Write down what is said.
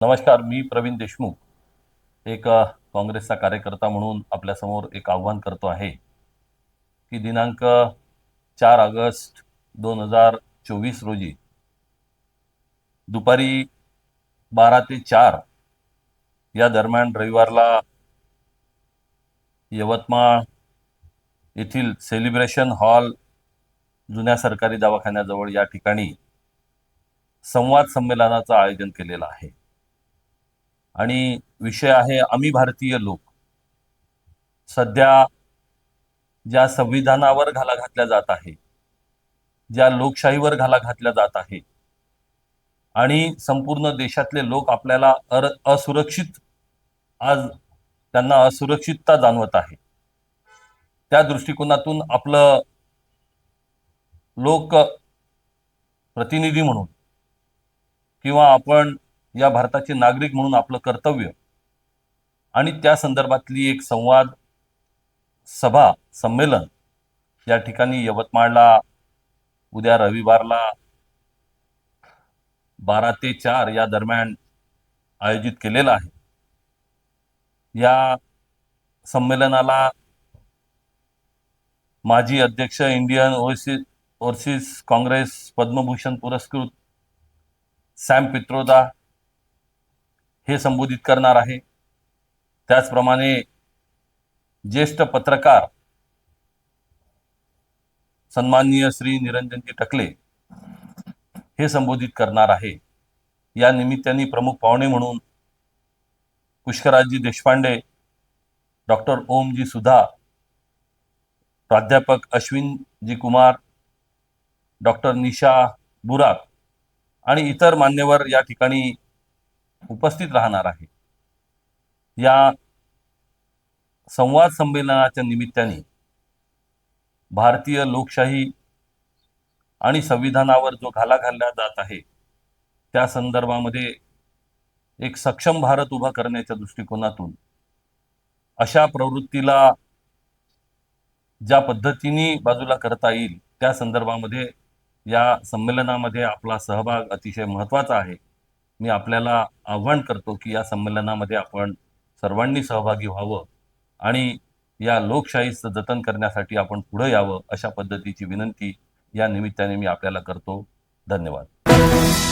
नमस्कार, मी प्रवीण देशमुख. एक काँग्रेसचा कार्यकर्ता म्हणून आपल्यासमोर एक आव्हान करतो आहे की दिनांक 4 ऑगस्ट 2024 रोजी दुपारी 12 ते 4 या दरम्यान रविवारला यवतमाळ येथील सेलिब्रेशन हॉल जुन्या सरकारी दवाखान्याजवळ या ठिकाणी संवाद संमेलनाचं आयोजन केलेलं आहे. आणि विषय आहे आम्ही भारतीय लोक. सध्या ज्या संविधानावर घाला घातल्या जात आहे, ज्या लोकशाहीवर घाला घातल्या जात आहे आणि संपूर्ण देशातले लोक आपल्याला असुरक्षित आज त्यांना असुरक्षितता जाणवत आहे. त्या दृष्टिकोनातून आपलं लोक प्रतिनिधी म्हणून किंवा आपण या भारताचे नागरिक म्हणून आपलं कर्तव्य आणि त्या संदर्भातली एक संवाद सभा संमेलन या ठिकाणी यवतमाळला उद्या रविवारला 12 ते 4 या दरम्यान आयोजित केलेला आहे. या संमेलनाला माजी अध्यक्ष इंडियन ओव्हरसीज काँग्रेस पद्मभूषण पुरस्कृत सॅम पित्रोदा हे संबोधित करणार आहे. त्याचप्रमाणे ज्येष्ठ पत्रकार सन्माननीय श्री निरंजनजी टकले हे संबोधित करणार आहे. या निमित्ताने प्रमुख पाहुणे म्हणून पुष्कराजजी देशपांडे, डॉक्टर ओमजी सुधा, प्राध्यापक अश्विनजी कुमार, डॉक्टर निशा बुराक आणि इतर मान्यवर या ठिकाणी उपस्थित राहणार आहे. या संवाद संमेलनाच्या निमित्ताने भारतीय लोकशाही आणि संविधानावर जो घाला घालला जात आहे त्या संदर्भामध्ये एक सक्षम भारत उभा करण्याच्या दृष्टिकोनातून अशा प्रवृत्तीला ज्या पद्धतीने बाजूला करता येईल त्या संदर्भामध्ये या संमेलनामध्ये आपला सहभाग अतिशय महत्त्वाचा आहे. मी आपल्याला आव्हान करतो की या संमेलनामध्ये आपण सर्वांनी सहभागी व्हावं आणि या लोकशाहीचं जतन करण्यासाठी आपण पुढे यावं अशा पद्धतीची विनंती या निमित्ताने मी आपल्याला करतो. धन्यवाद.